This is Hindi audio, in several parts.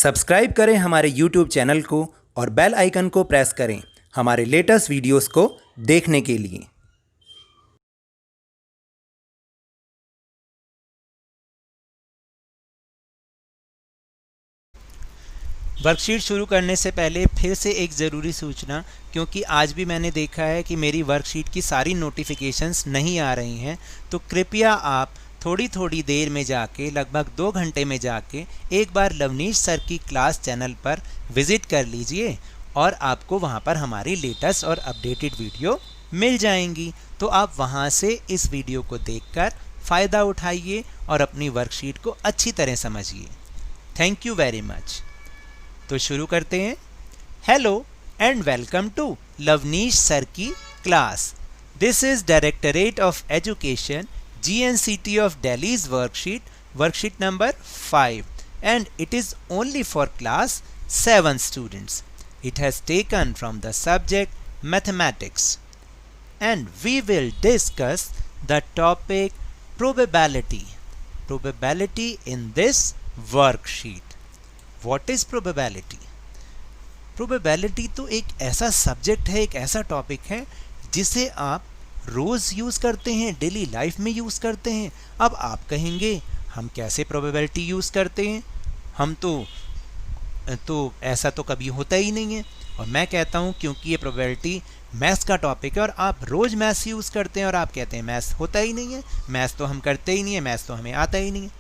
सब्सक्राइब करें हमारे YouTube चैनल को और बेल आइकन को प्रेस करें हमारे लेटेस्ट वीडियोस को देखने के लिए। वर्कशीट शुरू करने से पहले फिर से एक ज़रूरी सूचना, क्योंकि आज भी मैंने देखा है कि मेरी वर्कशीट की सारी नोटिफिकेशंस नहीं आ रही हैं, तो कृपया आप थोड़ी थोड़ी देर में जाके, लगभग 2 घंटे में जाके एक बार लवनीश सर की क्लास चैनल पर विज़िट कर लीजिए और आपको वहाँ पर हमारी लेटेस्ट और अपडेटेड वीडियो मिल जाएंगी। तो आप वहाँ से इस वीडियो को देखकर फ़ायदा उठाइए और अपनी वर्कशीट को अच्छी तरह समझिए। Thank you very much. तो शुरू करते हैं। Hello and welcome to Lavneesh sir की क्लास। This is directorate of education GNCT of Delhi's worksheet number 5 and it is only for class 7 students. It has taken from the subject mathematics and we will discuss the topic probability in this worksheet. What is probability? Probability तो एक ऐसा सब्जेक्ट है, एक ऐसा टॉपिक है जिसे आप रोज़ यूज़ करते हैं, डेली लाइफ में यूज़ करते हैं। अब आप कहेंगे हम कैसे प्रोबेबिलिटी यूज़ करते हैं, हम तो ऐसा तो कभी होता ही नहीं है। और मैं कहता हूँ क्योंकि ये प्रोबेबिलिटी मैथ्स का टॉपिक है और आप रोज़ मैथ्स यूज़ करते हैं और आप कहते हैं मैथ्स होता ही नहीं है, मैथ्स तो हम करते ही नहीं है, मैथ्स तो हमें आता ही नहीं है।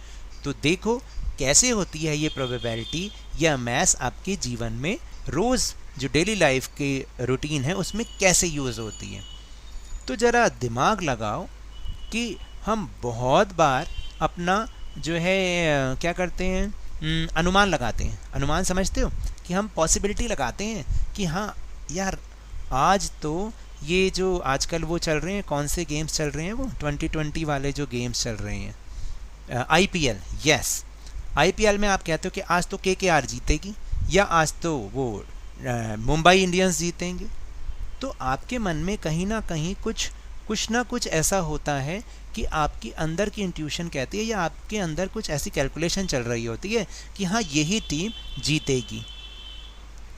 तो देखो कैसे होती है ये प्रोबेबिलिटी या मैथ्स आपके जीवन में रोज़ जो डेली लाइफ के रूटीन है उसमें कैसे यूज़ होती है। तो ज़रा दिमाग लगाओ कि हम बहुत बार अपना जो है क्या करते हैं, अनुमान लगाते हैं। अनुमान समझते हो कि हम पॉसिबिलिटी लगाते हैं कि हाँ यार आज तो ये जो आजकल वो चल रहे हैं, कौन से गेम्स चल रहे हैं, वो 2020 वाले जो गेम्स चल रहे हैं, IPL। यस, IPL में आप कहते हो कि आज तो KKR जीतेगी या आज तो वो मुंबई इंडियंस जीतेंगे। तो आपके मन में कहीं ना कहीं कुछ ना कुछ ऐसा होता है कि आपकी अंदर की इंट्यूशन कहती है या आपके अंदर कुछ ऐसी कैलकुलेशन चल रही होती है कि हाँ यही टीम जीतेगी।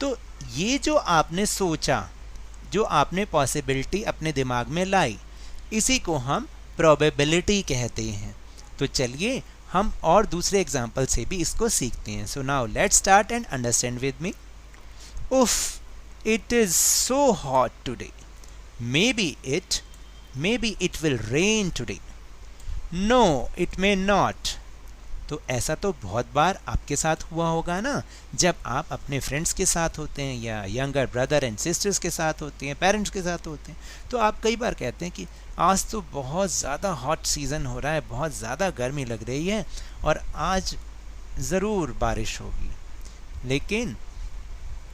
तो ये जो आपने सोचा, जो आपने पॉसिबिलिटी अपने दिमाग में लाई, इसी को हम प्रोबेबिलिटी कहते हैं। तो चलिए हम और दूसरे एग्जाम्पल से भी इसको सीखते हैं। सो now let's start and understand with me. उफ, it is so hot today. Maybe it will rain today. No, it may not. तो ऐसा तो बहुत बार आपके साथ हुआ होगा ना, जब आप अपने फ्रेंड्स के साथ होते हैं या यंगर ब्रदर एंड सिस्टर्स के साथ होते हैं, पेरेंट्स के साथ होते हैं, तो आप कई बार कहते हैं कि आज तो बहुत ज़्यादा हॉट सीज़न हो रहा है, बहुत ज़्यादा गर्मी लग रही है और आज ज़रूर बारिश होगी। लेकिन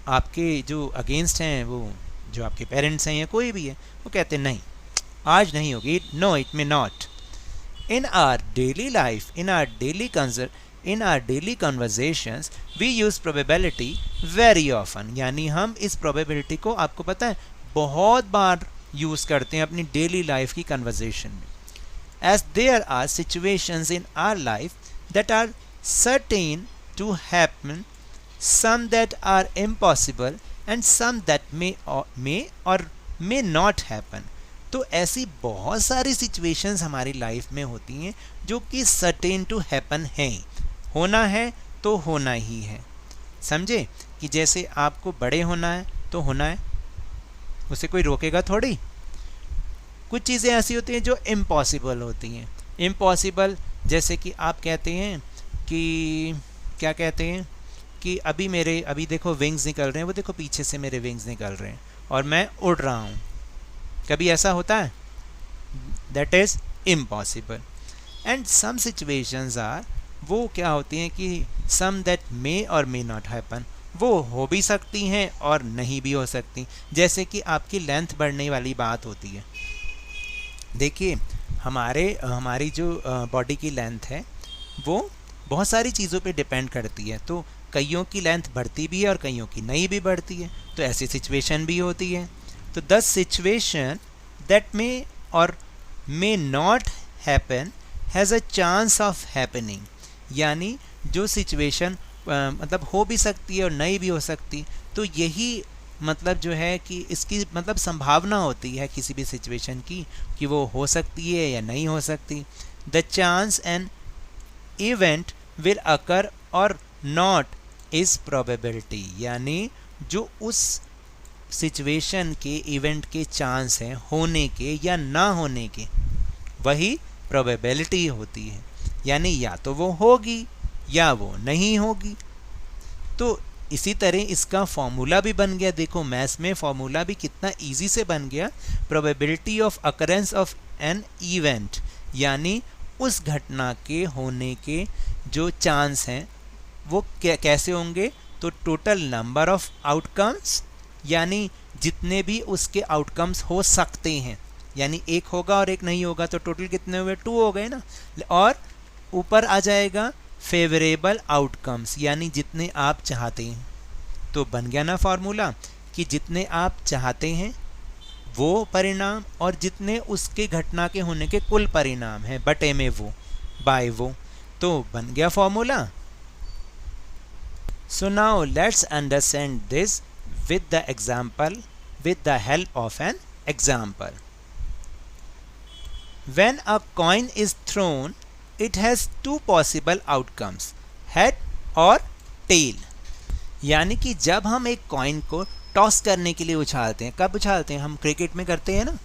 आपके जो अगेंस्ट हैं, वो जो आपके पेरेंट्स हैं या कोई भी है, वो कहते हैं नहीं आज नहीं होगी। No, it may not. In our daily life, in our daily conversations we use probability very often. यानी हम इस प्रोबेबिलिटी को, आपको पता है, बहुत बार यूज़ करते हैं अपनी डेली लाइफ की कन्वर्जेशन में। As there are situations in our life that are certain to happen, some that are impossible and some that may not happen। तो ऐसी बहुत सारी सिचुएशंस हमारी लाइफ में होती हैं जो कि सर्टेन टू हैपन हैं, होना है तो होना ही है। समझे कि जैसे आपको बड़े होना है तो होना है, उसे कोई रोकेगा थोड़ी। कुछ चीज़ें ऐसी होती हैं जो इम्पॉसिबल होती हैं। इम्पॉसिबल जैसे कि आप कहते हैं कि क्या कहते हैं कि अभी देखो विंग्स निकल रहे हैं, वो देखो पीछे से मेरे विंग्स निकल रहे हैं और मैं उड़ रहा हूँ। कभी ऐसा होता है? That is impossible. And some situations are, वो क्या होती हैं कि सम दैट मे और मे नॉट हैपन, वो हो भी सकती हैं और नहीं भी हो सकती। जैसे कि आपकी लेंथ बढ़ने वाली बात होती है। देखिए हमारी जो बॉडी की लेंथ है वो बहुत सारी चीज़ों पे डिपेंड करती है। तो कईयों की लेंथ बढ़ती भी है और कईयों की नहीं भी बढ़ती है, तो ऐसी सिचुएशन भी होती है। तो द सिचुएशन दैट मे और may not happen has a chance of happening, यानी जो सिचुएशन मतलब हो भी सकती है और नहीं भी हो सकती। तो यही मतलब जो है कि इसकी मतलब संभावना होती है किसी भी सिचुएशन की कि वो हो सकती है या नहीं हो सकती। The chance an event will occur और नॉट इज प्रोबेबिलिटी, यानी जो उस सिचुएशन के इवेंट के चांस हैं होने के या ना होने के, वही प्रोबेबिलिटी होती है। यानी या तो वो होगी या वो नहीं होगी। तो इसी तरह इसका फॉर्मूला भी बन गया। देखो मैथ्स में फॉर्मूला भी कितना इजी से बन गया। Probability of occurrence of an event, यानी उस घटना के होने के जो चांस हैं वो कैसे होंगे, तो टोटल नंबर ऑफ आउटकम्स, यानी जितने भी उसके आउटकम्स हो सकते हैं, यानी एक होगा और एक नहीं होगा, तो टोटल कितने हुए, 2 हो गए ना। और ऊपर आ जाएगा फेवरेबल आउटकम्स, यानी जितने आप चाहते हैं। तो बन गया ना फॉर्मूला कि जितने आप चाहते हैं वो परिणाम और जितने उसके घटना के होने के कुल परिणाम हैं बटे में वो बाय वो, तो बन गया formula. So now let's understand this with the example, with the help of an example. When a coin is thrown, it has 2 possible outcomes, head और tail। यानी कि जब हम एक कॉइन को टॉस करने के लिए उछालते हैं, कब उछालते हैं, हम क्रिकेट में करते हैं ना,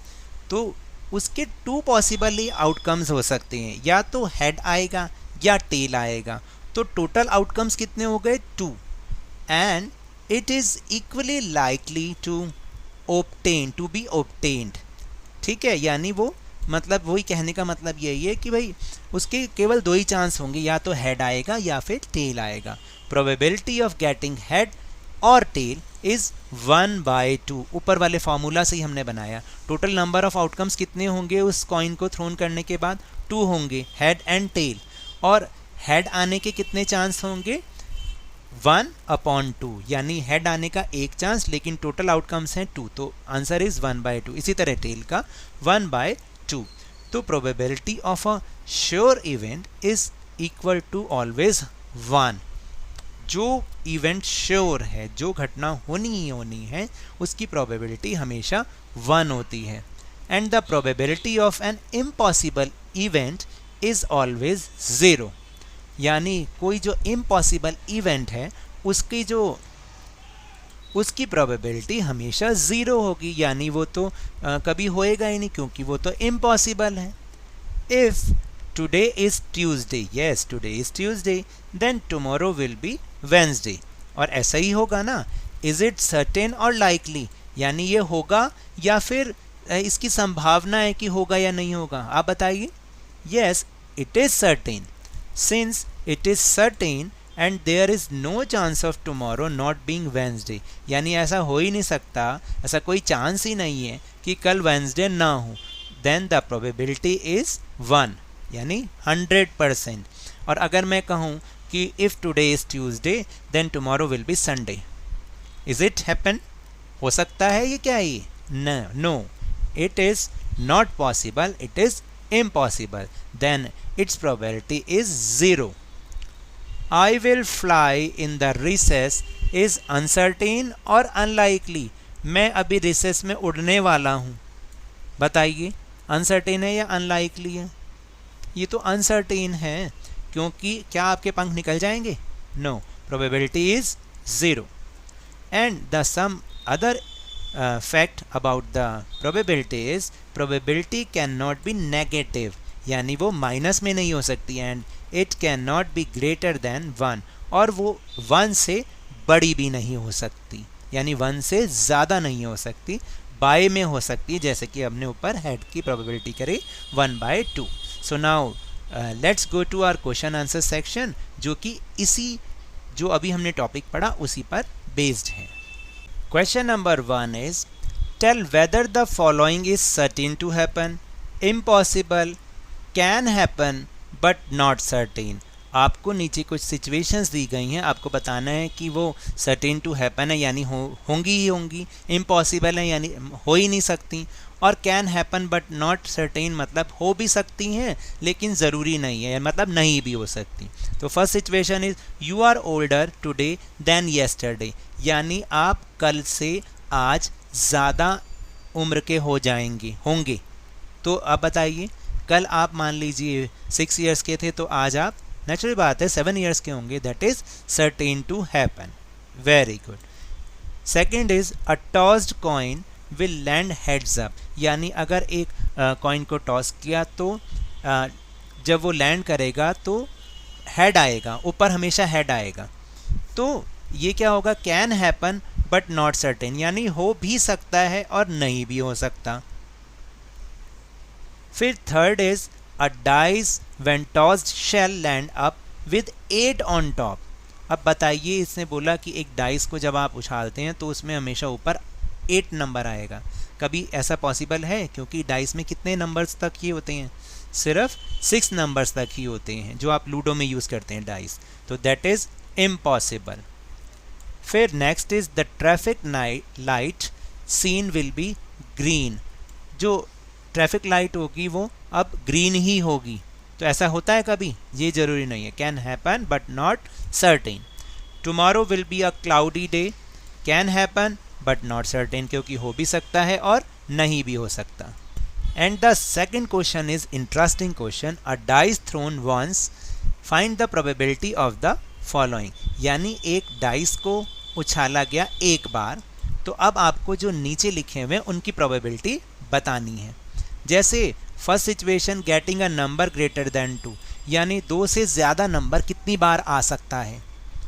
तो उसके 2 पॉसिबल आउटकम्स हो सकते हैं, या तो हेड आएगा या टेल आएगा। तो टोटल आउटकम्स कितने हो गए, 2, and it is equally likely to be obtained। ठीक है, यानी वो मतलब वही कहने का मतलब यही है कि भाई उसके केवल 2 ही चांस होंगे, या तो हेड आएगा या फिर टेल आएगा। प्रोबेबिलिटी ऑफ गेटिंग हेड और टेल इज 1/2। ऊपर वाले फॉर्मूला से ही हमने बनाया। टोटल नंबर ऑफ आउटकम्स कितने होंगे उस कॉइन को थ्रोन करने के बाद, 2 होंगे, हेड एंड टेल। और हेड आने के कितने चांस होंगे, 1/2, यानी हेड आने का 1 चांस, लेकिन टोटल आउटकम्स हैं 2, तो आंसर इज 1/2। इसी तरह टेल का 1/2। तो probability of a sure event is equal to always 1। जो इवेंट श्योर है, जो घटना होनी ही होनी है, उसकी प्रोबेबिलिटी हमेशा 1 होती है। And the probability of an impossible event is always 0। यानी कोई जो इम्पॉसिबल इवेंट है उसकी प्रोबेबिलिटी हमेशा 0 होगी, यानी वो तो कभी होएगा ही नहीं, क्योंकि वो तो इम्पॉसिबल है। If today is Tuesday, yes today is Tuesday, then tomorrow will be Wednesday. और ऐसा ही होगा ना। इज इट सर्टेन और लाइकली, यानी ये होगा या फिर इसकी संभावना है कि होगा या नहीं होगा, आप बताइए। Yes it is certain. Since it is certain and there is no chance of tomorrow not being Wednesday, यानी ऐसा हो ही नहीं सकता, ऐसा कोई चांस ही नहीं है कि कल वेंसडे ना हो, then the probability is 1, यानी 100%। और अगर मैं कहूँ कि if today is Tuesday then tomorrow will be Sunday, is it happen? हो सकता है ये क्या है? No, it is not possible, it is impossible, then its probability is 0. I will fly in the recess is uncertain और unlikely। मैं अभी रिसेस में उड़ने वाला हूँ, बताइए अनसर्टेन है या अनलाइकली है? ये तो अनसर्टेन है, क्योंकि क्या आपके पंख निकल जाएंगे? No, probability is 0। And the some other fact about the probability is probability can not be negative, यानी वो माइनस में नहीं हो सकती। And it can not be greater than 1, और वो 1 से बड़ी भी नहीं हो सकती, यानी 1 से ज़्यादा नहीं हो सकती, बाय में हो सकती है, जैसे कि हमने ऊपर हेड की प्रोबेबिलिटी करी 1/2। So now let's go to our question answer section, जो कि इसी जो अभी हमने टॉपिक पढ़ा उसी पर बेस्ड है। Question number 1 is tell whether the following is certain to happen, impossible, can happen but not certain, आपको नीचे कुछ सिचुएशंस दी गई हैं, आपको बताना है कि वो सर्टेन टू हैपन है यानी होंगी ही होंगी, इम्पॉसिबल है यानी हो ही नहीं सकती, और can happen but not certain मतलब हो भी सकती हैं लेकिन ज़रूरी नहीं है, मतलब नहीं भी हो सकती। तो first situation is you are older today than yesterday, यानी आप कल से आज ज़्यादा उम्र के हो होंगे। तो अब बताइए, कल आप मान लीजिए 6 इयर्स के थे तो आज आप नेचुरल बात है 7 इयर्स के होंगे, that is certain to happen. Very good. Second is a tossed coin will land heads up, यानी अगर एक कॉइन को टॉस किया तो जब वो लैंड करेगा तो हेड आएगा, ऊपर हमेशा हेड आएगा। तो ये क्या होगा, can happen but not certain, यानी हो भी सकता है और नहीं भी हो सकता। फिर third is a dice when tossed shall land up with 8 on top. अब बताइए, इसने बोला कि एक डाइस को जब आप उछालते हैं तो उसमें हमेशा ऊपर 8 नंबर आएगा। कभी ऐसा पॉसिबल है? क्योंकि डाइस में कितने नंबर्स तक ही होते हैं, सिर्फ 6 नंबर्स तक ही होते हैं जो आप लूडो में यूज़ करते हैं डाइस, तो दैट इज़ इम्पॉसिबल। फिर next is the traffic light scene will be green, जो ट्रैफिक लाइट होगी वो अब ग्रीन ही होगी। तो ऐसा होता है कभी? ये ज़रूरी नहीं है, can happen but not certain. Tomorrow will be a cloudy day, can happen but not certain, क्योंकि हो भी सकता है और नहीं भी हो सकता। And the second question is interesting question, a dice thrown once find the probability of the following, यानी एक डाइस को उछाला गया एक बार, तो अब आपको जो नीचे लिखे हुए हैं उनकी प्रोबेबिलिटी बतानी है। जैसे first situation, getting a number greater than 2, यानी 2 से ज़्यादा नंबर कितनी बार आ सकता है,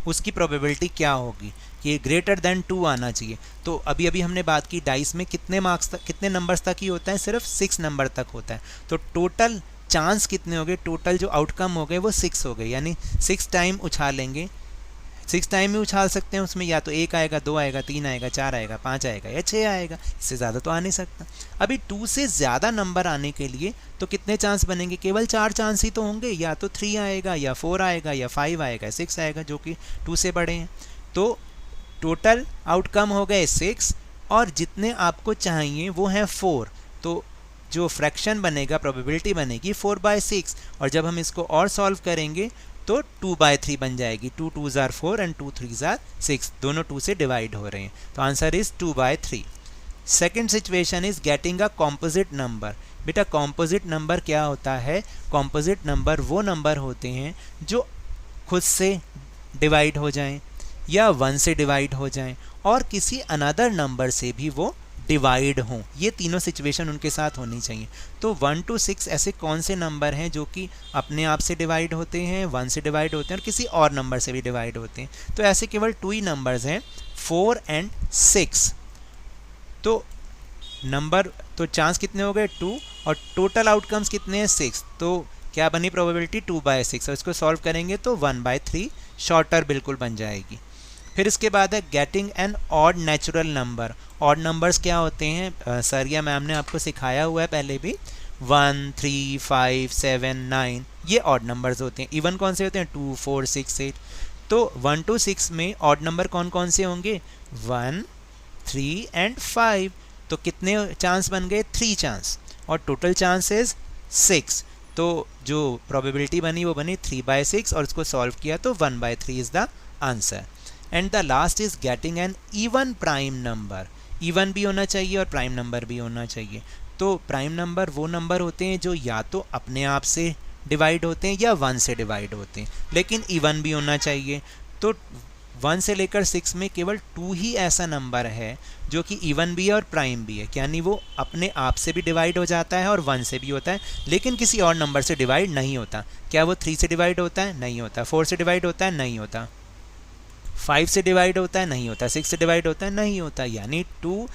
उसकी प्रोबेबिलिटी क्या होगी कि ग्रेटर देन 2 आना चाहिए। तो अभी अभी हमने बात की डाइस में कितने मार्क्स तक, कितने नंबर्स तक ही होता है, सिर्फ 6 नंबर तक होता है। तो टोटल चांस कितने हो गए, टोटल जो आउटकम हो गए वो 6 हो गए, यानी 6 टाइम उछालेंगे, 6 टाइम ही उछाल सकते हैं, उसमें या तो 1 आएगा, 2 आएगा, 3 आएगा, 4 आएगा, 5 आएगा या 6 आएगा, इससे ज़्यादा तो आ नहीं सकता। अभी 2 से ज़्यादा नंबर आने के लिए तो कितने चांस बनेंगे, केवल 4 चांस ही तो होंगे, या तो 3 आएगा या 4 आएगा या 5 आएगा, 6 आएगा जो कि 2 से बड़े हैं। तो टोटल आउटकम हो गए 6 और जितने आपको चाहिए वो हैं 4, तो जो फ्रैक्शन बनेगा, प्रोबेबिलिटी बनेगी 4/6, और जब हम इसको और सॉल्व करेंगे तो 2/3 बन जाएगी। 2 2s are 4 and 2 3s are 6, दोनों 2 से डिवाइड हो रहे हैं, तो answer is 2/3। Second situation is getting a composite number. बेटा कॉम्पोजिट नंबर क्या होता है? कॉम्पोजिट नंबर वो नंबर होते हैं जो खुद से डिवाइड हो जाएं या 1 से डिवाइड हो जाएं और किसी अनदर नंबर से भी वो डिवाइड हों, ये तीनों सिचुएशन उनके साथ होनी चाहिए। तो 1 to 6 ऐसे कौन से नंबर हैं जो कि अपने आप से डिवाइड होते हैं, 1 से डिवाइड होते हैं और किसी और नंबर से भी डिवाइड होते हैं? तो ऐसे केवल 2 ही नंबर्स हैं, 4 and 6। तो नंबर, तो चांस कितने हो गए 2 और टोटल आउटकम्स कितने हैं 6, तो क्या बनी प्रोबेबिलिटी 2/6, और इसको सॉल्व करेंगे तो 1/3 शॉर्टर बिल्कुल बन जाएगी। फिर इसके बाद है getting an odd natural number. Odd numbers क्या होते हैं? सर या मैम ने आपको सिखाया हुआ है पहले भी, 1 3 5 7 9, ये ऑड नंबर्स होते हैं। इवन कौन से होते हैं? 2 4 6 8। तो 1 to 6 में ऑड नंबर कौन कौन से होंगे? 1 3 and 5। तो कितने चांस बन गए? 3 चांस, और टोटल चांसेस 6। तो जो प्रोबेबिलिटी बनी वो बनी 3/6 और इसको सॉल्व किया तो 1/3 is the answer. And the last is getting an even prime number. Even भी होना चाहिए और प्राइम नंबर भी होना चाहिए। तो प्राइम नंबर वो नंबर होते हैं जो या तो अपने आप से डिवाइड होते हैं या 1 से डिवाइड होते हैं, लेकिन इवन भी होना चाहिए। तो 1 से लेकर 6 में केवल 2 ही ऐसा नंबर है जो कि इवन भी है और प्राइम भी है, यानी वो अपने आप से भी डिवाइड हो जाता है और 1 से भी होता है, लेकिन किसी और नंबर से डिवाइड नहीं होता। क्या वो 3 से डिवाइड होता है? नहीं होता। 4 से डिवाइड होता है? नहीं होता। 5 से डिवाइड होता है? नहीं होता। 6 से डिवाइड होता है? नहीं होता। यानी 2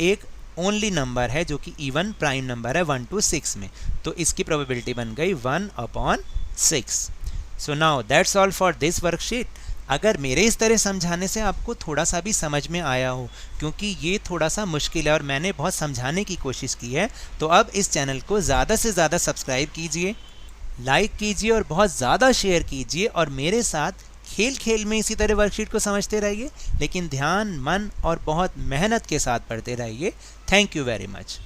एक ओनली नंबर है जो कि इवन प्राइम नंबर है 1 to 6 में, तो इसकी प्रोबेबिलिटी बन गई 1/6। So now that's all for this worksheet. अगर मेरे इस तरह समझाने से आपको थोड़ा सा भी समझ में आया हो, क्योंकि ये थोड़ा सा मुश्किल है और मैंने बहुत समझाने की कोशिश की है, तो अब इस चैनल को ज़्यादा से ज़्यादा सब्सक्राइब कीजिए, लाइक कीजिए और बहुत ज़्यादा शेयर कीजिए और मेरे साथ खेल खेल में इसी तरह वर्कशीट को समझते रहिए, लेकिन ध्यान, मन और बहुत मेहनत के साथ पढ़ते रहिए। Thank you very much.